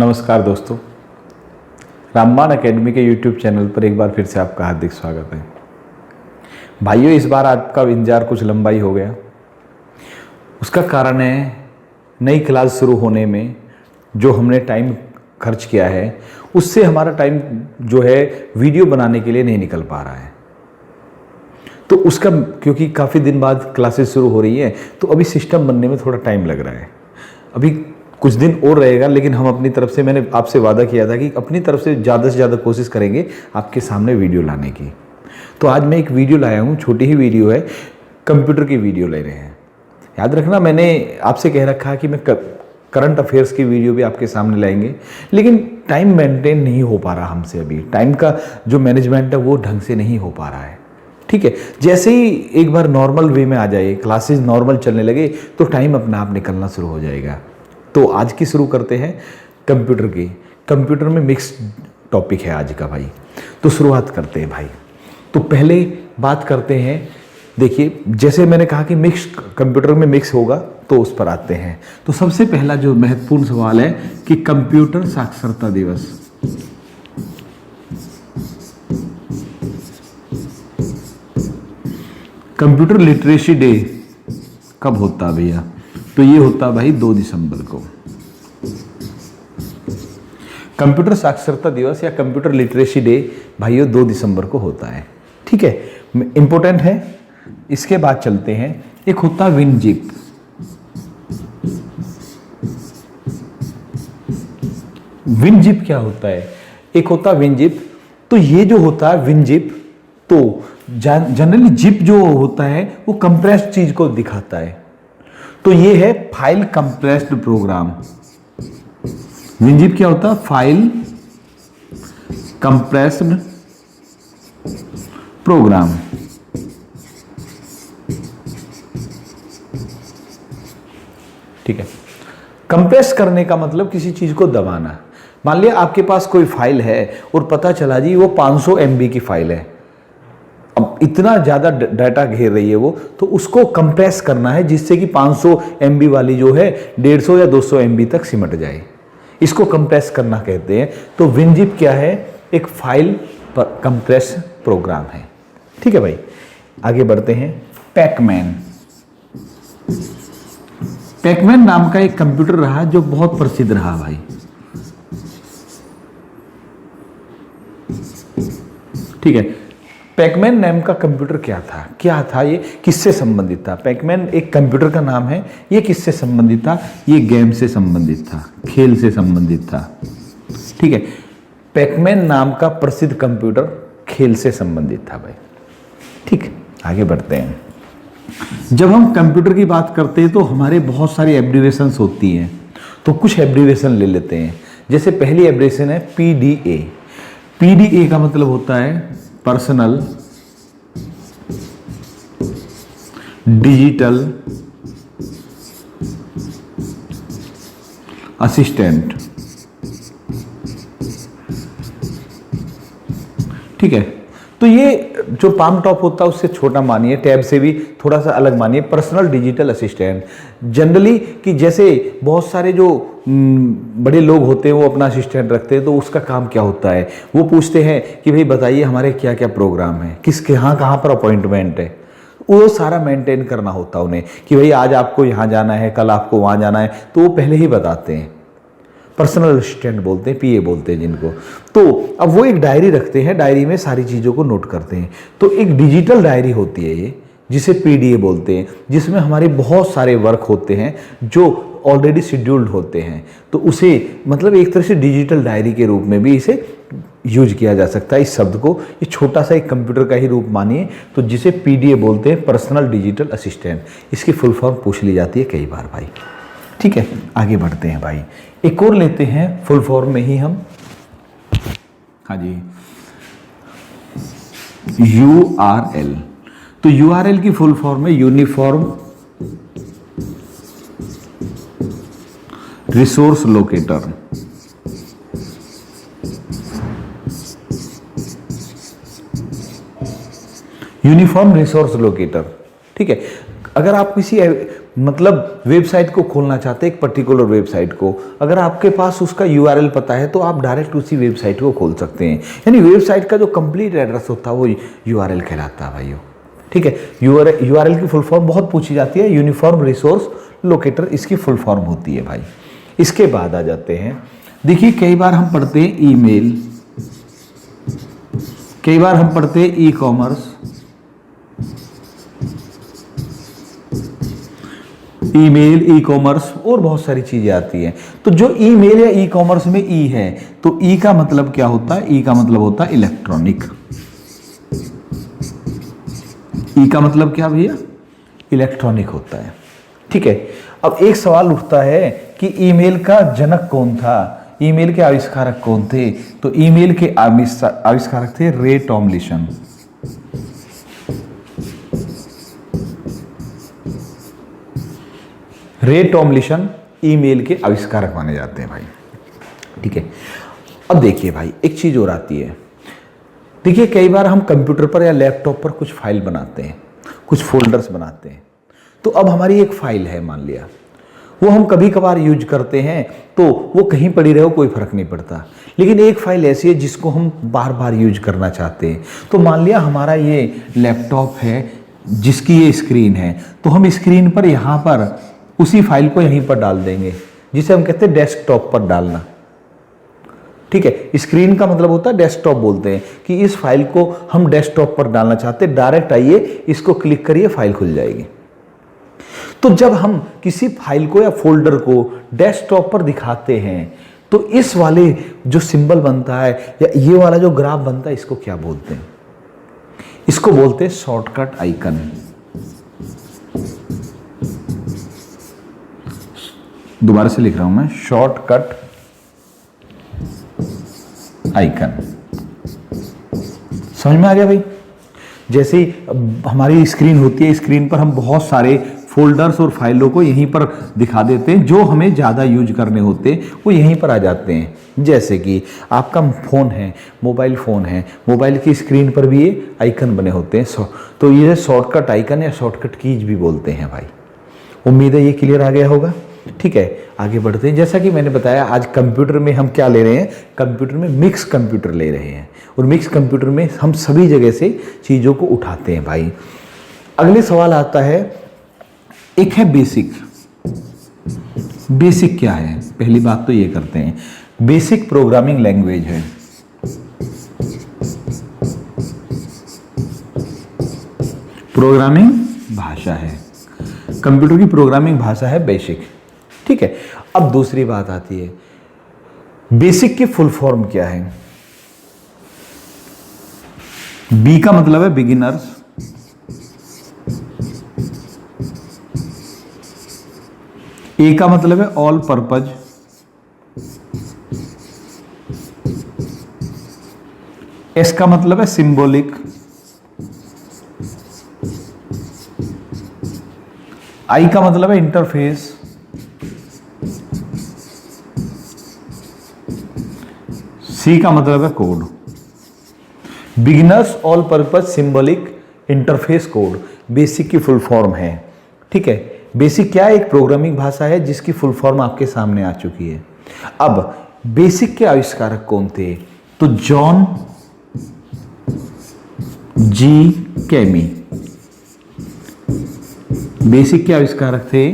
नमस्कार दोस्तों, रामबाण एकेडमी के YouTube चैनल पर एक बार फिर से आपका हार्दिक स्वागत है। भाइयों, इस बार आपका इंतजार कुछ लंबा ही हो गया। उसका कारण है नई क्लास शुरू होने में जो हमने टाइम खर्च किया है, उससे हमारा टाइम जो है वीडियो बनाने के लिए नहीं निकल पा रहा है। तो उसका क्योंकि काफ़ी दिन बाद क्लासेस शुरू हो रही है, तो अभी सिस्टम बनने में थोड़ा टाइम लग रहा है। अभी कुछ दिन और रहेगा, लेकिन हम अपनी तरफ से, मैंने आपसे वादा किया था कि अपनी तरफ से ज़्यादा कोशिश करेंगे आपके सामने वीडियो लाने की। तो आज मैं एक वीडियो लाया हूँ, छोटी ही वीडियो है, कंप्यूटर की वीडियो ले रहे हैं। याद रखना, मैंने आपसे कह रखा है कि मैं करंट अफेयर्स की वीडियो भी आपके सामने लाएंगे, लेकिन टाइम मेंटेन नहीं हो पा रहा हमसे। अभी टाइम का जो मैनेजमेंट है वो ढंग से नहीं हो पा रहा है। ठीक है, जैसे ही एक बार नॉर्मल वे में आ जाए, क्लासेस नॉर्मल चलने लगे, तो टाइम अपने आप निकलना शुरू हो जाएगा। तो आज की शुरू करते हैं कंप्यूटर की। कंप्यूटर में मिक्स टॉपिक है आज का भाई, तो शुरुआत करते हैं भाई। तो पहले बात करते हैं, देखिए जैसे मैंने कहा कि मिक्स, कंप्यूटर में मिक्स होगा, तो उस पर आते हैं। तो सबसे पहला जो महत्वपूर्ण सवाल है कि कंप्यूटर साक्षरता दिवस कंप्यूटर लिटरेसी डे कब होता है भैया? तो ये होता है भाई 2 दिसंबर को। कंप्यूटर साक्षरता दिवस या कंप्यूटर लिटरेसी डे भाइयों 2 दिसंबर को होता है। ठीक है, इंपॉर्टेंट है। इसके बाद चलते हैं, एक होता है विनजिप। विनजिप क्या होता है? एक होता है विनजिप। तो ये जो होता है विनजिप, तो जनरली जिप जो होता है वो कंप्रेस्ड चीज को दिखाता है। तो ये है फाइल कंप्रेस्ड प्रोग्राम। विनजिप क्या होता है? File compressed program. ठीक है, कंप्रेस करने का मतलब किसी चीज को दबाना। मान लिया आपके पास कोई फाइल है और पता चला जी वो 500 MB की फाइल है। अब इतना ज़्यादा डाटा घेर रही है वो, तो उसको कंप्रेस करना है जिससे कि 500 MB वाली जो है 150 या 200 MB तक सिमट जाए। इसको कंप्रेस करना कहते हैं। तो विनजिप क्या है? एक फाइल पर कंप्रेस प्रोग्राम है। ठीक है भाई, आगे बढ़ते हैं। पैकमैन। पैकमैन नाम का एक कंप्यूटर रहा जो बहुत प्रसिद्ध रहा भाई। ठीक है, पैकमैन नाम का कंप्यूटर क्या था ये किससे संबंधित था? पैकमैन एक कंप्यूटर का नाम है। ये किससे संबंधित था? ये गेम से संबंधित था, खेल से संबंधित था। ठीक है, पैकमैन नाम का प्रसिद्ध कंप्यूटर खेल से संबंधित था भाई। ठीक, आगे बढ़ते हैं। जब हम कंप्यूटर की बात करते हैं तो हमारे बहुत सारी एब्रिविएशंस होती हैं, तो कुछ एब्रिविएशन ले लेते हैं। जैसे पहली एब्रिविएशन है PDA। PDA का मतलब होता है पर्सनल डिजिटल असिस्टेंट। ठीक है, तो ये जो पाम टॉप होता है उससे छोटा मानिए, टैब से भी थोड़ा सा अलग मानिए, पर्सनल डिजिटल असिस्टेंट। जनरली कि जैसे बहुत सारे जो बड़े लोग होते हैं वो अपना असिस्टेंट रखते हैं, तो उसका काम क्या होता है? वो पूछते हैं कि भाई बताइए हमारे क्या क्या प्रोग्राम है, किसके यहाँ कहाँ पर अपॉइंटमेंट है, वो सारा मेंटेन करना होता है उन्हें कि भाई आज आपको यहाँ जाना है, कल आपको वहाँ जाना है, तो वो पहले ही बताते हैं। पर्सनल असिस्टेंट बोलते हैं, PA बोलते हैं जिनको। तो अब वो एक डायरी रखते हैं, डायरी में सारी चीज़ों को नोट करते हैं। तो एक डिजिटल डायरी होती है ये, जिसे PDA बोलते हैं, जिसमें हमारे बहुत सारे वर्क होते हैं जो ऑलरेडी शेड्यूल्ड होते हैं। तो उसे मतलब एक तरह से डिजिटल डायरी के रूप में भी इसे यूज किया जा सकता है। इस शब्द को ये छोटा सा एक कंप्यूटर का ही रूप मानिए, तो जिसे PDA बोलते हैं, पर्सनल डिजिटल असिस्टेंट। इसकी फुल फॉर्म पूछ ली जाती है कई बार भाई। ठीक है, आगे बढ़ते हैं भाई। एक और लेते हैं फुल फॉर्म में ही हम। हाँ जी, URL। तो URL की फुल फॉर्म है uniform resource locator. Uniform resource locator. ठीक है, अगर आप किसी मतलब वेबसाइट को खोलना चाहते हैं, एक पर्टिकुलर वेबसाइट को, अगर आपके पास उसका यूआरएल पता है तो आप डायरेक्ट उसी वेबसाइट को खोल सकते हैं। यानी वेबसाइट का जो कंप्लीट एड्रेस होता है वो यूआरएल कहलाता है भाइयों। ठीक है, यूआरएल की फुल फॉर्म बहुत पूछी जाती है, यूनिफॉर्म रिसोर्स लोकेटर इसकी फुल फॉर्म होती है भाई। इसके बाद आ जाते हैं, देखिए कई बार हम पढ़ते हैं ईमेल, कई बार हम पढ़ते हैं e commerce, email, e commerce और बहुत सारी चीजें आती हैं। तो जो ईमेल या ई कॉमर्स में ई है, तो ई का मतलब क्या होता है? ई का मतलब होता है इलेक्ट्रॉनिक। ई का मतलब क्या भैया? इलेक्ट्रॉनिक होता है। ठीक है, अब एक सवाल उठता है कि ईमेल का जनक कौन था, ईमेल के आविष्कारक कौन थे? तो ईमेल के आविष्कारक थे रे टॉमलिंसन। रे टॉमलिंसन ईमेल के आविष्कारक माने जाते हैं भाई। ठीक है, अब देखिए भाई एक चीज और आती है। देखिए कई बार हम कंप्यूटर पर या लैपटॉप पर कुछ फाइल बनाते हैं, कुछ फोल्डर्स बनाते हैं। तो अब हमारी एक फाइल है, मान लिया वो हम कभी कभार यूज करते हैं, तो वो कहीं पड़ी रहे हो कोई फर्क नहीं पड़ता। लेकिन एक फाइल ऐसी है जिसको हम बार बार यूज करना चाहते हैं। तो मान लिया हमारा ये लैपटॉप है जिसकी ये स्क्रीन है, तो हम स्क्रीन पर यहाँ पर उसी फाइल को यहीं पर डाल देंगे, जिसे हम कहते हैं डेस्कटॉप पर डालना। ठीक है, स्क्रीन का मतलब होता है डेस्कटॉप, बोलते हैं कि इस फाइल को हम डेस्कटॉप पर डालना चाहते हैं, डायरेक्ट आइए इसको क्लिक करिए फाइल खुल जाएगी। तो जब हम किसी फाइल को या फोल्डर को डेस्कटॉप पर दिखाते हैं तो इस वाले जो सिंबल बनता है या ये वाला जो ग्राफ बनता है, इसको क्या बोलते हैं? इसको बोलते हैं शॉर्टकट आइकन। दोबारा से लिख रहा हूं मैं, शॉर्टकट आइकन। समझ में आ गया भाई? जैसे ही हमारी स्क्रीन होती है, स्क्रीन पर हम बहुत सारे फोल्डर्स और फाइलों को यहीं पर दिखा देते हैं, जो हमें ज़्यादा यूज करने होते हैं वो यहीं पर आ जाते हैं। जैसे कि आपका फ़ोन है, मोबाइल फ़ोन है, मोबाइल की स्क्रीन पर भी ये आइकन बने होते हैं, तो ये शॉर्टकट आइकन या शॉर्टकट कीज भी बोलते हैं भाई। उम्मीद है ये क्लियर आ गया होगा। ठीक है, आगे बढ़ते हैं। जैसा कि मैंने बताया, आज कंप्यूटर में हम क्या ले रहे हैं? कंप्यूटर में मिक्स कंप्यूटर ले रहे हैं, और मिक्स कंप्यूटर में हम सभी जगह से चीज़ों को उठाते हैं भाई। अगले सवाल आता है, एक है बेसिक। बेसिक क्या है? पहली बात तो ये करते हैं, बेसिक प्रोग्रामिंग लैंग्वेज है। प्रोग्रामिंग भाषा है, कंप्यूटर की प्रोग्रामिंग भाषा है बेसिक। ठीक है, अब दूसरी बात आती है, बेसिक की फुल फॉर्म क्या है? बी का मतलब है बिगिनर्स, ए का मतलब है ऑल पर्पज, एस का मतलब है सिंबॉलिक, आई का मतलब है इंटरफेस, सी का मतलब है code. Beginners, all purpose, symbolic, interface, code basic की फुल फॉर्म है। ठीक है, बेसिक क्या है? एक प्रोग्रामिंग भाषा है जिसकी फुल फॉर्म आपके सामने आ चुकी है। अब बेसिक के आविष्कारक कौन थे? तो जॉन जी कैमी। बेसिक के आविष्कारक थे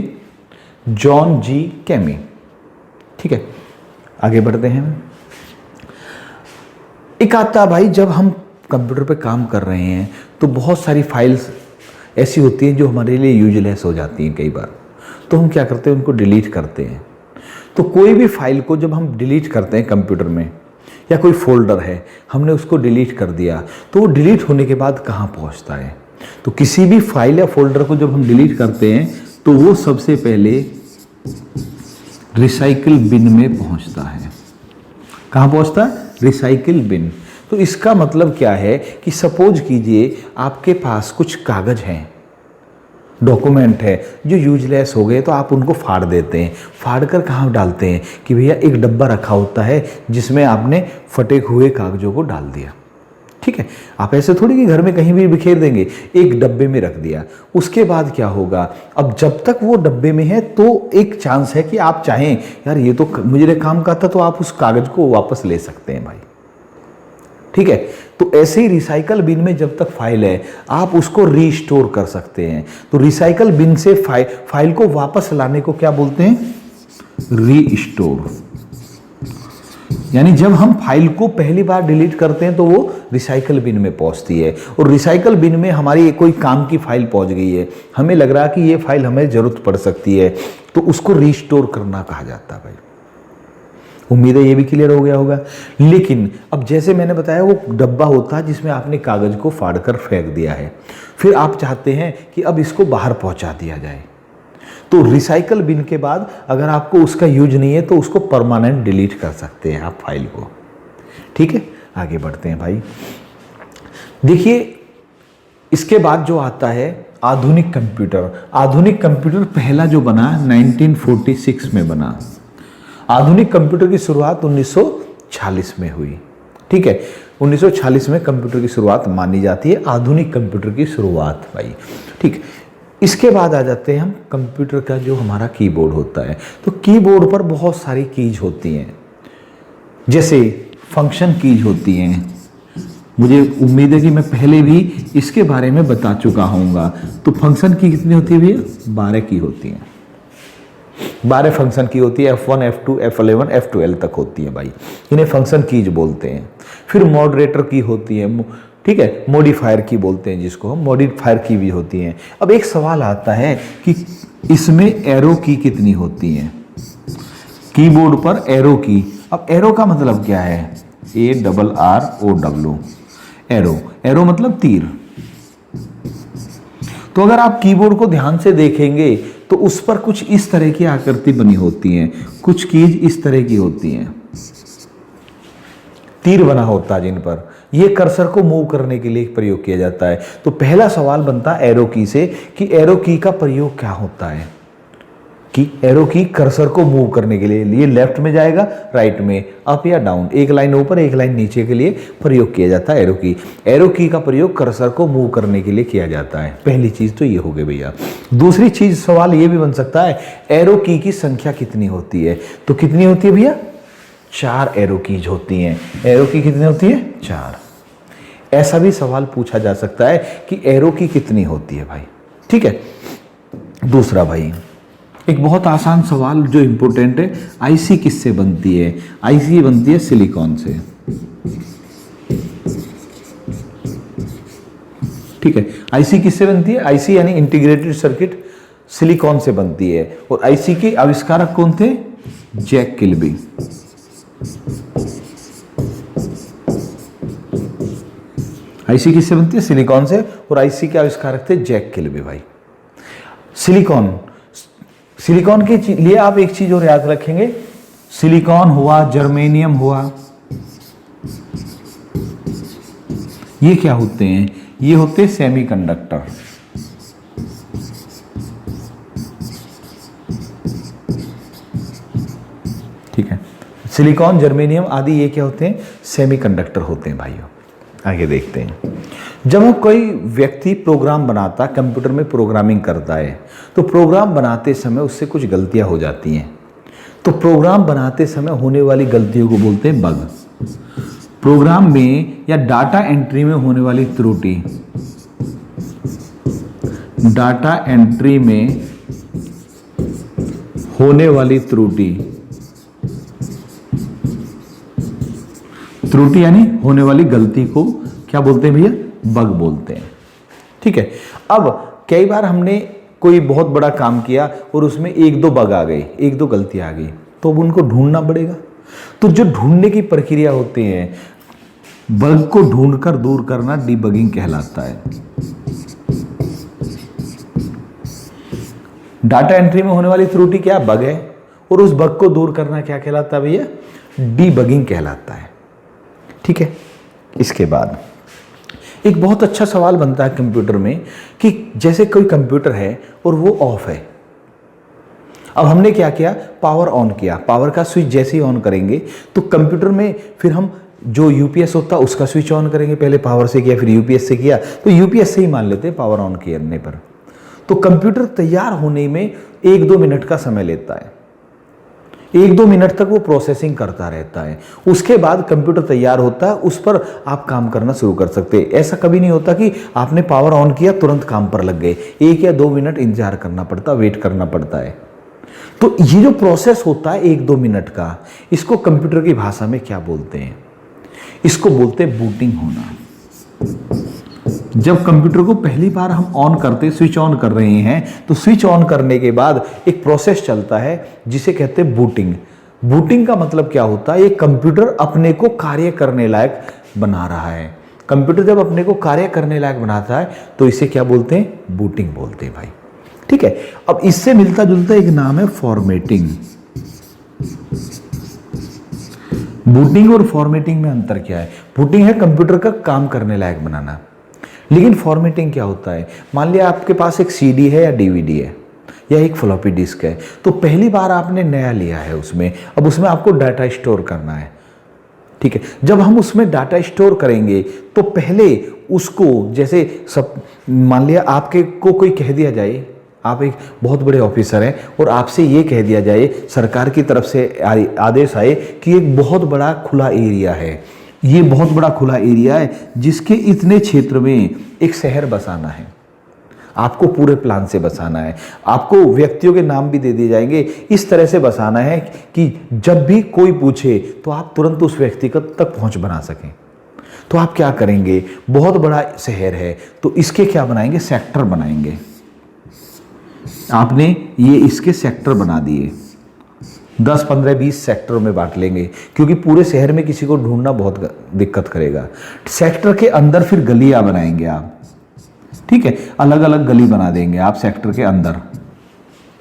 जॉन जी कैमी। ठीक है, आगे बढ़ते हैं। एक आता भाई, जब हम कंप्यूटर पे काम कर रहे हैं तो बहुत सारी फाइल्स ऐसी होती हैं जो हमारे लिए यूजलेस हो जाती हैं कई बार, तो हम क्या करते हैं? उनको डिलीट करते हैं। तो कोई भी फाइल को जब हम डिलीट करते हैं कंप्यूटर में, या कोई फोल्डर है हमने उसको डिलीट कर दिया, तो वो डिलीट होने के बाद कहाँ पहुँचता है? तो किसी भी फाइल या फोल्डर को जब हम डिलीट करते हैं तो वो सबसे पहले रिसाइकिल बिन में पहुँचता है। कहाँ पहुँचता है? Recycle bin. तो इसका मतलब क्या है कि सपोज कीजिए आपके पास कुछ कागज हैं, डॉक्यूमेंट है जो यूजलेस हो गए, तो आप उनको फाड़ देते हैं। फाड़ कर कहाँ डालते हैं? कि भैया एक डब्बा रखा होता है जिसमें आपने फटे हुए कागजों को डाल दिया। ठीक है, आप ऐसे थोड़ी कि घर में कहीं भी बिखेर देंगे, एक डब्बे में रख दिया। उसके बाद क्या होगा, अब जब तक वो डब्बे में है तो एक चांस है कि आप चाहें यार ये तो मुझे काम का था, तो आप उस कागज को वापस ले सकते हैं भाई। ठीक है, तो ऐसे ही रिसाइकल बिन में जब तक फाइल है आप उसको रीस्टोर कर सकते हैं। तो रिसाइकल बिन से फाइल को वापस लाने को क्या बोलते हैं, रीस्टोर। यानी जब हम फाइल को पहली बार डिलीट करते हैं तो वो रिसाइकल बिन में पहुंचती है, और रिसाइकल बिन में हमारी कोई काम की फाइल पहुंच गई है, हमें लग रहा है कि ये फाइल हमें जरूरत पड़ सकती है, तो उसको रीस्टोर करना कहा जाता है भाई। उम्मीद है ये भी क्लियर हो गया होगा। लेकिन अब जैसे मैंने बताया वो डब्बा होता है जिसमें आपने कागज को फाड़ कर फेंक दिया है, फिर आप चाहते हैं कि अब इसको बाहर पहुंचा दिया जाए, तो रिसाइकल बिन के बाद अगर आपको उसका यूज नहीं है तो उसको परमानेंट डिलीट कर सकते हैं आप फाइल को। ठीक है, आगे बढ़ते हैं भाई। देखिए इसके बाद जो आता है आधुनिक कंप्यूटर। आधुनिक कंप्यूटर पहला जो बना 1946 में बना। आधुनिक कंप्यूटर की शुरुआत 1946 में हुई। ठीक है, 1946 में कंप्यूटर की शुरुआत मानी जाती है, आधुनिक कंप्यूटर की शुरुआत भाई। ठीक, इसके बाद आ जाते हैं हम कंप्यूटर का जो हमारा कीबोर्ड होता है। तो कीबोर्ड पर बहुत सारी कीज होती हैं, जैसे फंक्शन कीज होती हैं। मुझे उम्मीद है कि मैं पहले भी इसके बारे में बता चुका हूँगा। तो फंक्शन की कितनी होती है भैया, 12 की होती हैं। 12 फंक्शन की होती है, F1 F2 F11 F12 तक होती है भाई, इन्हें फंक्शन कीज बोलते हैं। फिर मॉडरेटर की होती है, ठीक है, मॉडिफायर की बोलते हैं जिसको हम, मॉडिफायर की भी होती हैं। अब एक सवाल आता है कि इसमें एरो की कितनी होती हैं, कीबोर्ड पर एरो की। अब एरो का मतलब क्या है, ARROW, एरो। एरो मतलब तीर। तो अगर आप कीबोर्ड को ध्यान से देखेंगे तो उस पर कुछ इस तरह की आकृति बनी होती हैं, कुछ कीज इस तरह की होती हैं, तीर बना होता है जिन पर ये कर्सर को मूव करने के लिए प्रयोग किया जाता है। तो पहला सवाल बनता है एरो की से कि एरो की का प्रयोग क्या होता है, कि एरो की कर्सर को मूव करने के लिए लेफ्ट में जाएगा, राइट में, अप या डाउन, एक लाइन ऊपर एक लाइन नीचे के लिए प्रयोग किया जाता है एरो की। एरो की का प्रयोग कर्सर को मूव करने के लिए किया जाता है। पहली चीज तो ये हो गई भैया। दूसरी चीज सवाल ये भी बन सकता है एरो की संख्या कितनी होती है। तो कितनी होती है भैया, 4 एरो कीज होती हैं। एरो की कितनी होती है, 4। ऐसा भी सवाल पूछा जा सकता है कि एरो की कितनी होती है भाई। ठीक है, दूसरा भाई एक बहुत आसान सवाल जो इंपॉर्टेंट है, आईसी किससे बनती है। आईसी बनती है सिलिकॉन से। ठीक है, आईसी किससे बनती है, आईसी यानी इंटीग्रेटेड सर्किट सिलिकॉन से बनती है। और आईसी के आविष्कारक कौन थे, जैक किल्बी। आईसी किससे बनती है, सिलिकॉन से, और आईसी के आविष्कारक थे जैक किल्बी भाई। सिलिकॉन के लिए आप एक चीज और याद रखेंगे, सिलिकॉन हुआ, जर्मेनियम हुआ, ये क्या होते हैं, ये होते हैं सेमीकंडक्टर। ठीक है, सिलिकॉन, जर्मेनियम आदि ये क्या होते हैं, सेमीकंडक्टर होते हैं भाइयों। आगे देखते हैं, जब कोई व्यक्ति प्रोग्राम बनाता, कंप्यूटर में प्रोग्रामिंग करता है, तो प्रोग्राम बनाते समय उससे कुछ गलतियां हो जाती हैं। तो प्रोग्राम बनाते समय होने वाली गलतियों को बोलते हैं बग। प्रोग्राम में या डाटा एंट्री में होने वाली त्रुटि, डाटा एंट्री में होने वाली त्रुटि, त्रुटि यानी होने वाली गलती को क्या बोलते हैं भैया, बग बोलते हैं। ठीक है, अब कई बार हमने कोई बहुत बड़ा काम किया और उसमें 1-2 बग आ गए, 1-2 गलती आ गई, तो अब उनको ढूंढना पड़ेगा। तो जो ढूंढने की प्रक्रिया होती है, बग को ढूंढकर दूर करना डीबगिंग कहलाता है। डाटा एंट्री में होने वाली त्रुटि क्या, बग है, और उस बग को दूर करना क्या कहलाता है भैया, डीबगिंग कहलाता है। ठीक है, इसके बाद एक बहुत अच्छा सवाल बनता है कंप्यूटर में कि जैसे कोई कंप्यूटर है और वो ऑफ है। अब हमने क्या किया, पावर ऑन किया। पावर का स्विच जैसे ही ऑन करेंगे तो कंप्यूटर में फिर हम जो यूपीएस होता है उसका स्विच ऑन करेंगे। पहले पावर से किया, फिर यूपीएस से किया, तो यूपीएस से ही मान लेते हैं पावर ऑन करने पर। तो कंप्यूटर तैयार होने में 1-2 मिनट का समय लेता है। 1-2 मिनट तक वो प्रोसेसिंग करता रहता है। उसके बाद कंप्यूटर तैयार होता है, उस पर आप काम करना शुरू कर सकते हैं। ऐसा कभी नहीं होता कि आपने पावर ऑन किया तुरंत काम पर लग गए। 1 या 2 मिनट इंतजार करना पड़ता, वेट करना पड़ता है। तो ये जो प्रोसेस होता है 1-2 मिनट का, इसको कंप्यूटर की भाषा में क्या बोलते हैं? इसको बोलते हैं बूटिंग होना। जब कंप्यूटर को पहली बार हम ऑन करते, स्विच ऑन कर रहे हैं, तो स्विच ऑन करने के बाद एक प्रोसेस चलता है जिसे कहते हैं बूटिंग। बूटिंग का मतलब क्या होता है? ये कंप्यूटर अपने को कार्य करने लायक बना रहा है। कंप्यूटर जब अपने को कार्य करने लायक बनाता है तो इसे क्या बोलते हैं? बूटिंग बोलते हैं भाई। ठीक है, अब इससे मिलता जुलता एक नाम है फॉर्मेटिंग। बूटिंग और फॉर्मेटिंग में अंतर क्या है? बूटिंग है कंप्यूटर का काम करने लायक बनाना, लेकिन फॉर्मेटिंग क्या होता है? मान लिया आपके पास एक सीडी है या डीवीडी है या एक फ्लॉपी डिस्क है, तो पहली बार आपने नया लिया है उसमें, अब उसमें आपको डाटा स्टोर करना है। ठीक है, जब हम उसमें डाटा स्टोर करेंगे तो पहले उसको, जैसे सब मान लिया आपके को कोई कह दिया जाए, आप एक बहुत बड़े ऑफिसर हैं और आपसे ये कह दिया जाए, सरकार की तरफ से आदेश आए कि एक बहुत बड़ा खुला एरिया है, ये बहुत बड़ा खुला एरिया है जिसके इतने क्षेत्र में एक शहर बसाना है, आपको पूरे प्लान से बसाना है, आपको व्यक्तियों के नाम भी दे दिए जाएंगे, इस तरह से बसाना है कि जब भी कोई पूछे तो आप तुरंत उस व्यक्ति तक पहुंच बना सकें। तो आप क्या करेंगे? बहुत बड़ा शहर है तो इसके क्या बनाएंगे? सेक्टर बनाएंगे। आपने ये इसके सेक्टर बना दिए, 10, 15, 20 सेक्टरों में बांट लेंगे, क्योंकि पूरे शहर में किसी को ढूंढना बहुत दिक्कत करेगा। सेक्टर के अंदर फिर गलियां बनाएंगे आप। ठीक है, अलग अलग गली बना देंगे आप सेक्टर के अंदर,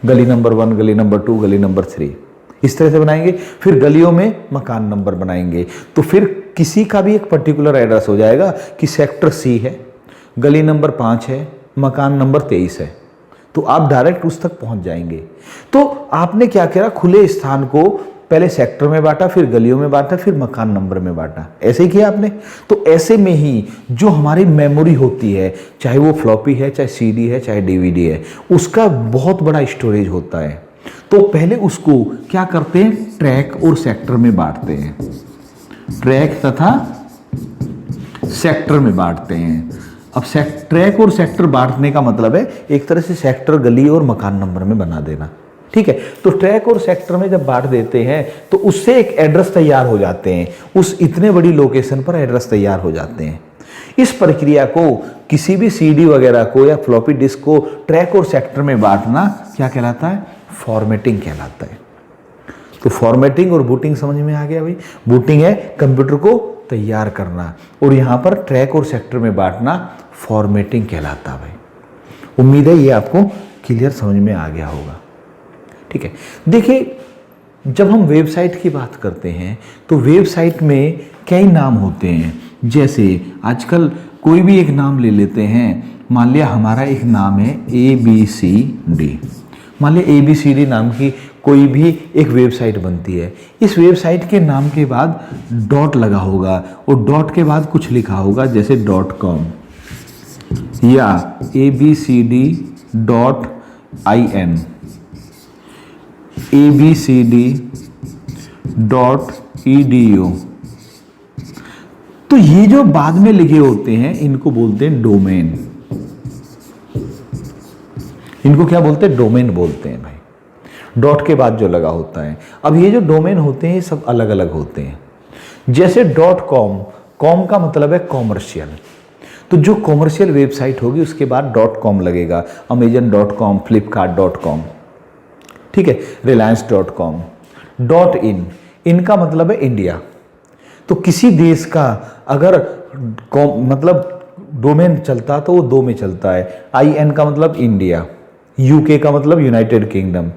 गली नंबर 1, गली नंबर 2, गली नंबर 3, इस तरह से बनाएंगे। फिर गलियों में मकान नंबर बनाएंगे, तो फिर किसी का भी एक पर्टिकुलर एड्रेस हो जाएगा कि सेक्टर C है, गली नंबर 5 है, मकान नंबर 23 है, तो आप डायरेक्ट उस तक पहुंच जाएंगे। तो आपने क्या किया? खुले स्थान को पहले सेक्टर में बांटा, फिर गलियों में बांटा, फिर मकान नंबर में बांटा, ऐसे ही किया आपने। तो ऐसे में ही जो हमारी मेमोरी होती है, चाहे वो फ्लॉपी है, चाहे सीडी है, चाहे डीवीडी है, उसका बहुत बड़ा स्टोरेज होता है। तो पहले उसको क्या करते हैं? ट्रैक और सेक्टर में बांटते हैं, ट्रैक तथा सेक्टर में बांटते हैं। अब ट्रैक और सेक्टर बांटने का मतलब है एक तरह से सेक्टर, गली और मकान नंबर में बना देना। ठीक है, तो ट्रैक और सेक्टर में जब बांट देते हैं तो उससे एक एड्रेस तैयार हो जाते हैं, उस इतने बड़ी लोकेशन पर एड्रेस तैयार हो जाते हैं। इस प्रक्रिया को किसी भी सीडी वगैरह को या फ्लॉपी डिस्क को ट्रैक और सेक्टर में बांटना क्या कहलाता है? फॉर्मेटिंग कहलाता है। तो फॉर्मेटिंग और बूटिंग समझ में आ गया भाई। बूटिंग है कंप्यूटर को तैयार करना, और यहाँ पर ट्रैक और सेक्टर में बांटना फॉर्मेटिंग कहलाता है भाई। उम्मीद है ये आपको क्लियर समझ में आ गया होगा। ठीक है, देखिए जब हम वेबसाइट की बात करते हैं तो वेबसाइट में कई नाम होते हैं। जैसे आजकल कोई भी एक नाम ले लेते हैं, मान लिया हमारा एक नाम है ABCD, मान लिया ABCD नाम की कोई भी एक वेबसाइट बनती है। इस वेबसाइट के नाम के बाद डॉट लगा होगा और डॉट के बाद कुछ लिखा होगा, जैसे .com या abcd.in, abcd.edu। तो ये जो बाद में लिखे होते हैं इनको बोलते हैं डोमेन। इनको क्या बोलते हैं? डोमेन बोलते हैं भाई, डॉट के बाद जो लगा होता है। अब ये जो डोमेन होते हैं ये सब अलग अलग होते हैं। जैसे .com, कॉम का मतलब है कॉमर्शियल, तो जो कॉमर्शियल वेबसाइट होगी उसके बाद .com लगेगा, amazon.com, flipkart.com, ठीक है, reliance.com। .in, इनका मतलब है इंडिया। तो किसी देश का अगर मतलब डोमेन चलता तो वो 2 में चलता है। IN का मतलब इंडिया, UK का मतलब यूनाइटेड किंगडम।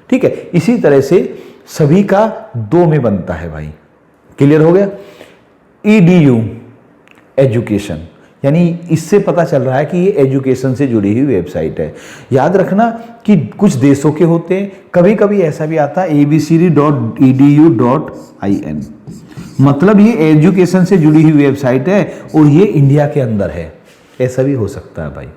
ठीक है, इसी तरह से सभी का 2 में बनता है भाई। क्लियर हो गया? EDU एजुकेशन, यानी इससे पता चल रहा है कि ये एजुकेशन से जुड़ी हुई वेबसाइट है। याद रखना कि कुछ देशों के होते हैं, कभी कभी ऐसा भी आता है abcd.edu.in, मतलब ये एजुकेशन से जुड़ी हुई वेबसाइट है और ये इंडिया के अंदर है, ऐसा भी हो सकता है भाई।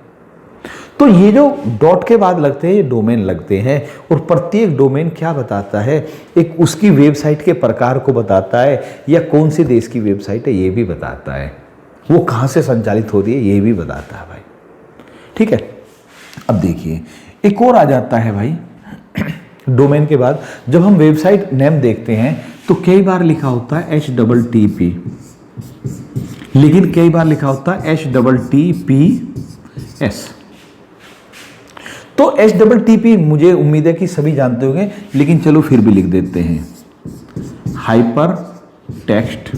तो ये जो डॉट के बाद लगते हैं ये डोमेन लगते हैं, और प्रत्येक डोमेन क्या बताता है, एक उसकी वेबसाइट के प्रकार को बताता है, या कौन से देश की वेबसाइट है ये भी बताता है, वो कहाँ से संचालित हो रही है ये भी बताता है भाई। ठीक है, अब देखिए एक और आ जाता है भाई डोमेन के बाद। जब हम वेबसाइट नेम देखते हैं तो कई बार लिखा होता है HTTP, लेकिन कई बार लिखा होता है HTTPS। तो HTTP मुझे उम्मीद है कि सभी जानते होंगे, लेकिन चलो फिर भी लिख देते हैं, hyper text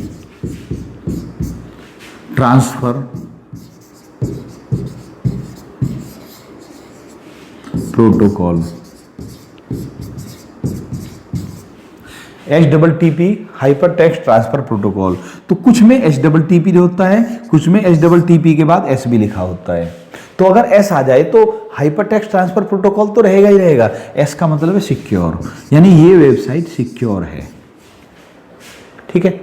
transfer protocol. HTTP hyper text transfer protocol. तो कुछ में HTTP होता है, कुछ में HTTP के बाद S भी लिखा होता है। तो अगर S आ जाए तो हाइपर टेक्स्ट ट्रांसफर प्रोटोकॉल तो रहेगा ही रहेगा, S का मतलब है सिक्योर, यानी ये वेबसाइट सिक्योर है। ठीक है,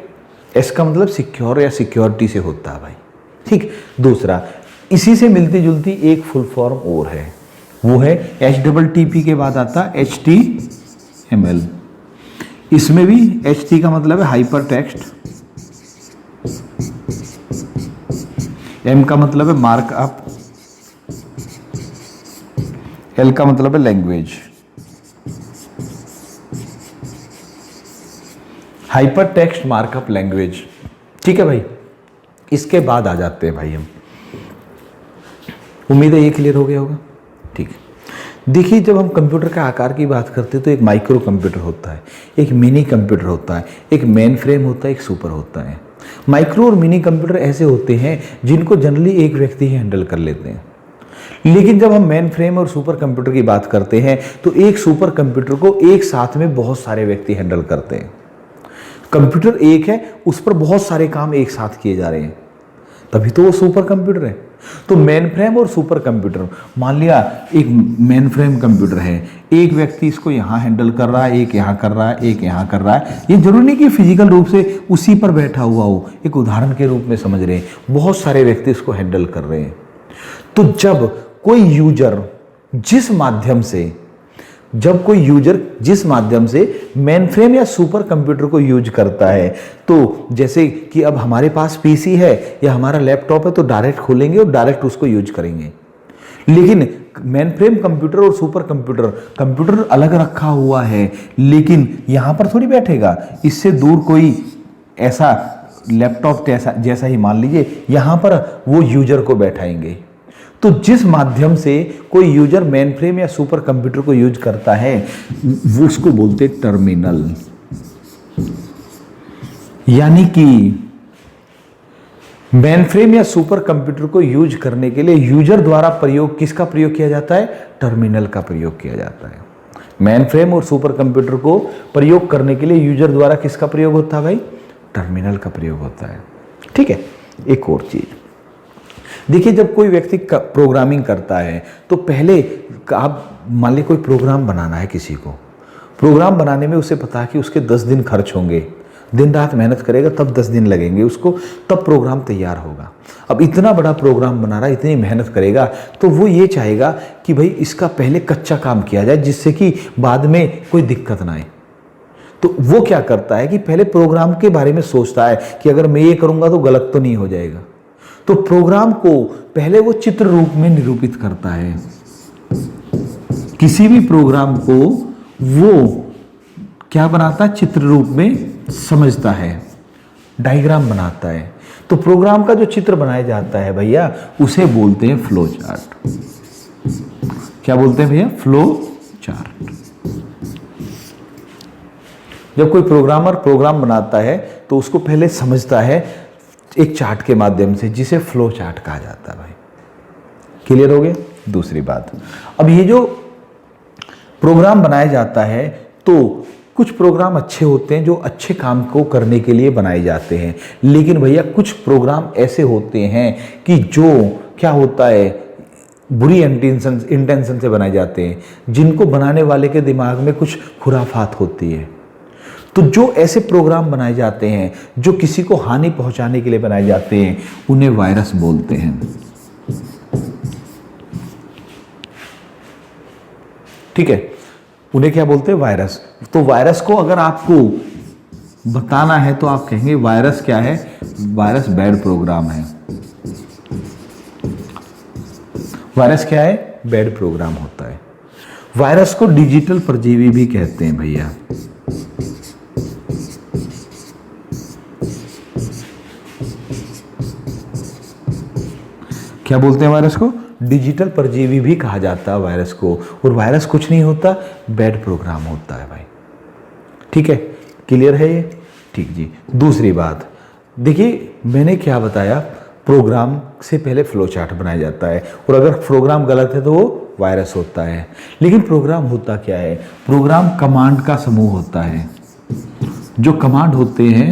S का मतलब सिक्योर या सिक्योरिटी से होता है भाई। ठीक, दूसरा इसी से मिलती जुलती एक फुल फॉर्म और है, वो है HTTP के बाद आता HTML। इसमें भी HT का मतलब है हाइपर टेक्स्ट, M का मतलब है मार्कअप, L का मतलब है language. Hyper text markup language. ठीक है भाई, इसके बाद आ जाते हैं भाई हम, उम्मीद है ये क्लियर हो गया होगा। ठीक है, देखिए जब हम कंप्यूटर का आकार की बात करते हैं तो एक माइक्रो कंप्यूटर होता है, एक मिनी कंप्यूटर होता है, एक मेन फ्रेम होता है, एक सुपर होता है। माइक्रो और मिनी कंप्यूटर ऐसे होते हैं जिनको जनरली एक व्यक्ति ही हैंडल कर लेते हैं, लेकिन जब हम मेन फ्रेम और सुपर कंप्यूटर की बात करते हैं तो एक सुपर कंप्यूटर को एक साथ में बहुत सारे व्यक्ति हैंडल करते हैं। कंप्यूटर एक है, उस पर बहुत सारे काम एक साथ किए जा रहे हैं, तभी तो वो सुपर कंप्यूटर है। तो मेन फ्रेम और सुपर कंप्यूटर, मान लिया एक मेन फ्रेम कंप्यूटर है, एक व्यक्ति इसको यहाँ हैंडल कर रहा है, एक यहाँ कर रहा है, एक यहाँ कर रहा है। ये जरूरी नहीं कि फिजिकल रूप से उसी पर बैठा हुआ हो, एक उदाहरण के रूप में समझ रहे हैं, बहुत सारे व्यक्ति इसको हैंडल कर रहे हैं। तो जब कोई यूजर जिस माध्यम से मेन फ्रेम या सुपर कंप्यूटर को यूज करता है, तो जैसे कि अब हमारे पास पीसी है या हमारा लैपटॉप है तो डायरेक्ट खोलेंगे और डायरेक्ट उसको यूज करेंगे। लेकिन मेन फ्रेम कंप्यूटर और सुपर कंप्यूटर अलग रखा हुआ है, लेकिन यहां पर थोड़ी बैठेगा, इससे दूर कोई ऐसा लैपटॉप जैसा ही मान लीजिए, यहां पर वो यूजर को बैठाएंगे। तो जिस माध्यम से कोई यूजर मेन फ्रेम या सुपर कंप्यूटर को यूज करता है वो उसको बोलते टर्मिनल। यानी कि मेन फ्रेम या सुपर कंप्यूटर को यूज करने के लिए यूजर द्वारा किसका प्रयोग किया जाता है? टर्मिनल का प्रयोग किया जाता है। मेन फ्रेम और सुपर कंप्यूटर को प्रयोग करने के लिए यूजर द्वारा किसका प्रयोग होता है भाई? टर्मिनल का प्रयोग होता है। ठीक है, एक और चीज देखिए, जब कोई व्यक्ति प्रोग्रामिंग करता है तो पहले आप मान लीजिए कोई प्रोग्राम बनाना है, किसी को प्रोग्राम बनाने में उसे पता है कि उसके 10 दिन खर्च होंगे, दिन रात मेहनत करेगा तब 10 दिन लगेंगे उसको, तब प्रोग्राम तैयार होगा। अब इतना बड़ा प्रोग्राम बना रहा है, इतनी मेहनत करेगा, तो वो ये चाहेगा कि भाई इसका पहले कच्चा काम किया जाए जिससे कि बाद में कोई दिक्कत ना आए। तो वो क्या करता है कि पहले प्रोग्राम के बारे में सोचता है कि अगर मैं ये करूँगा तो गलत तो नहीं हो जाएगा। तो प्रोग्राम को पहले वो चित्र रूप में निरूपित करता है। किसी भी प्रोग्राम को वो क्या बनाता है? चित्र रूप में समझता है, डायग्राम बनाता है। तो प्रोग्राम का जो चित्र बनाया जाता है भैया, उसे बोलते हैं फ्लो चार्ट। क्या बोलते हैं भैया? Flow chart. जब कोई प्रोग्रामर प्रोग्राम बनाता है तो उसको पहले समझता है एक चार्ट के माध्यम से, जिसे फ्लो चार्ट कहा जाता है भाई। क्लियर हो गया? दूसरी बात, अब ये जो प्रोग्राम बनाया जाता है तो कुछ प्रोग्राम अच्छे होते हैं जो अच्छे काम को करने के लिए बनाए जाते हैं, लेकिन भैया कुछ प्रोग्राम ऐसे होते हैं कि जो क्या होता है बुरी इंटेंशन से बनाए जाते हैं, जिनको बनाने वाले के दिमाग में कुछ खुराफात होती है। तो जो ऐसे प्रोग्राम बनाए जाते हैं जो किसी को हानि पहुंचाने के लिए बनाए जाते हैं, उन्हें वायरस बोलते हैं। ठीक है, उन्हें क्या बोलते हैं? वायरस। तो वायरस को अगर आपको बताना है तो आप कहेंगे वायरस क्या है? वायरस बैड प्रोग्राम है। वायरस क्या है? बैड प्रोग्राम होता है। वायरस को डिजिटल परजीवी भी कहते हैं भैया। क्या बोलते हैं वायरस को? डिजिटल परजीवी भी कहा जाता है वायरस को। और वायरस कुछ नहीं होता, बैड प्रोग्राम होता है भाई। ठीक है, क्लियर है ये? ठीक जी। दूसरी बात देखिए, मैंने क्या बताया, प्रोग्राम से पहले फ्लो चार्ट बनाया जाता है, और अगर प्रोग्राम गलत है तो वो वायरस होता है। लेकिन प्रोग्राम होता क्या है? प्रोग्राम कमांड का समूह होता है। जो कमांड होते हैं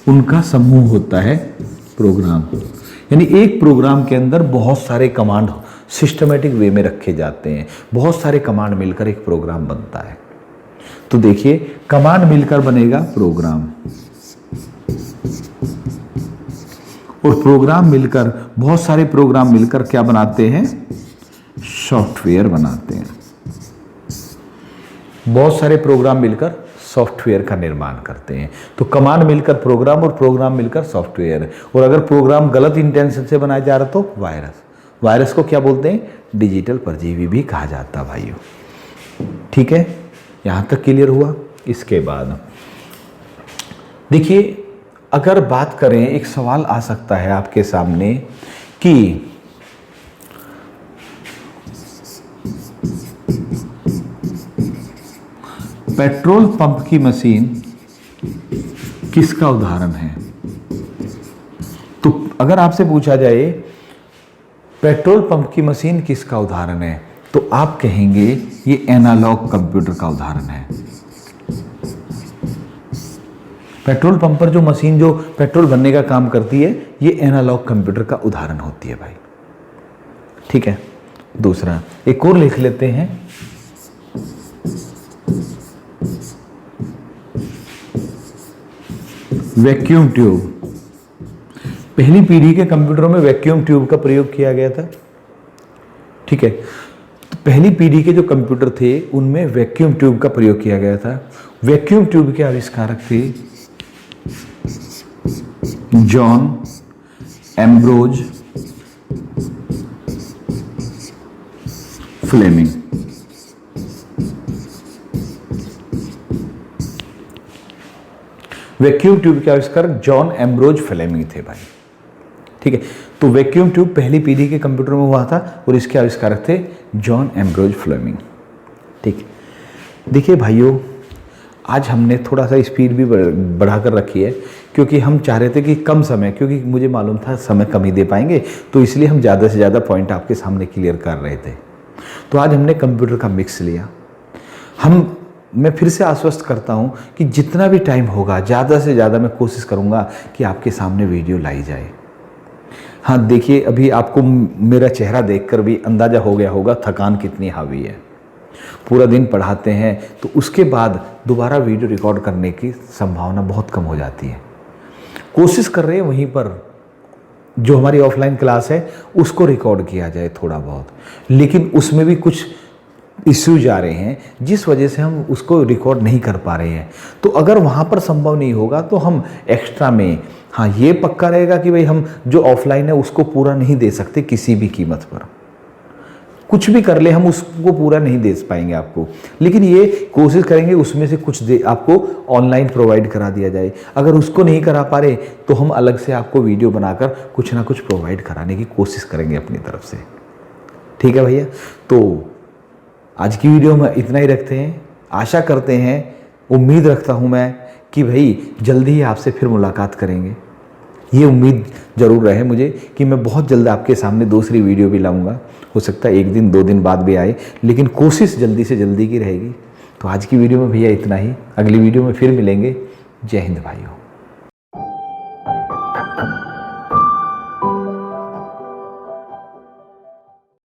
उनका समूह होता है प्रोग्राम। यानी एक प्रोग्राम के अंदर बहुत सारे कमांड सिस्टमेटिक वे में रखे जाते हैं, बहुत सारे कमांड मिलकर एक प्रोग्राम बनता है। तो देखिए, कमांड मिलकर बनेगा प्रोग्राम, और प्रोग्राम मिलकर, बहुत सारे प्रोग्राम मिलकर क्या बनाते हैं? सॉफ्टवेयर बनाते हैं। बहुत सारे प्रोग्राम मिलकर सॉफ्टवेयर का निर्माण करते हैं। तो कमांड मिलकर प्रोग्राम, और प्रोग्राम मिलकर सॉफ्टवेयर। और अगर प्रोग्राम गलत इंटेंशन से बनाया जा रहा तो वायरस। वायरस को क्या बोलते हैं? डिजिटल परजीवी भी कहा जाता है भाइयों। ठीक है, यहां तक क्लियर हुआ? इसके बाद देखिए, अगर बात करें, एक सवाल आ सकता है आपके सामने कि पेट्रोल पंप की मशीन किसका उदाहरण है? तो अगर आपसे पूछा जाए पेट्रोल पंप की मशीन किसका उदाहरण है, तो आप कहेंगे ये एनालॉग कंप्यूटर का उदाहरण है। पेट्रोल पंप पर जो मशीन जो पेट्रोल भरने का काम करती है, ये एनालॉग कंप्यूटर का उदाहरण होती है भाई। ठीक है, दूसरा एक और लिख लेते हैं। Vacuum tube. पहली पीढ़ी के कंप्यूटरों में वैक्यूम ट्यूब का प्रयोग किया गया था। ठीक है, तो पहली पीढ़ी के जो कंप्यूटर थे उनमें वैक्यूम ट्यूब का प्रयोग किया गया था। वैक्यूम ट्यूब के आविष्कारक थे John Ambrose Fleming. Vacuum tube के आविष्कारक जॉन एम्ब्रोज फ्लेमिंग थे भाई। ठीक है, तो वैक्यूम ट्यूब पहली पीढ़ी के कंप्यूटर में हुआ था और इसके आविष्कारक थे जॉन एम्ब्रोज फ्लेमिंग। ठीक है, देखिए भाइयों, आज हमने थोड़ा सा स्पीड भी बढ़ाकर रखी है, क्योंकि हम चाह रहे थे कि कम समय, क्योंकि मुझे मालूम था समय कम ही दे पाएंगे, तो इसलिए हम ज़्यादा से ज़्यादा पॉइंट आपके सामने क्लियर कर रहे थे। तो आज हमने कंप्यूटर का मिक्स लिया। मैं फिर से आश्वस्त करता हूं कि जितना भी टाइम होगा, ज़्यादा से ज़्यादा मैं कोशिश करूंगा कि आपके सामने वीडियो लाई जाए। हाँ देखिए, अभी आपको मेरा चेहरा देखकर भी अंदाज़ा हो गया होगा थकान कितनी हावी है। पूरा दिन पढ़ाते हैं तो उसके बाद दोबारा वीडियो रिकॉर्ड करने की संभावना बहुत कम हो जाती है। कोशिश कर रहे हैं वहीं पर जो हमारी ऑफलाइन क्लास है उसको रिकॉर्ड किया जाए थोड़ा बहुत, लेकिन उसमें भी कुछ इश्यूज आ रहे हैं जिस वजह से हम उसको रिकॉर्ड नहीं कर पा रहे हैं। तो अगर वहाँ पर संभव नहीं होगा तो हम एक्स्ट्रा में, हाँ ये पक्का रहेगा कि भाई हम जो ऑफलाइन है उसको पूरा नहीं दे सकते किसी भी कीमत पर। कुछ भी कर ले हम उसको पूरा नहीं दे पाएंगे आपको, लेकिन ये कोशिश करेंगे उसमें से कुछ दे आपको ऑनलाइन प्रोवाइड करा दिया जाए। अगर उसको नहीं करा पा रहे तो हम अलग से आपको वीडियो बनाकर कुछ ना कुछ प्रोवाइड कराने की कोशिश करेंगे अपनी तरफ से। ठीक है भैया, तो आज की वीडियो में इतना ही रखते हैं। आशा करते हैं, उम्मीद रखता हूँ मैं कि भाई जल्दी ही आपसे फिर मुलाकात करेंगे। ये उम्मीद ज़रूर रहे मुझे कि मैं बहुत जल्द आपके सामने दूसरी वीडियो भी लाऊंगा। हो सकता है 1 दिन 2 दिन बाद भी आए, लेकिन कोशिश जल्दी से जल्दी की रहेगी। तो आज की वीडियो में भैया इतना ही, अगली वीडियो में फिर मिलेंगे। जय हिंद भाइयों।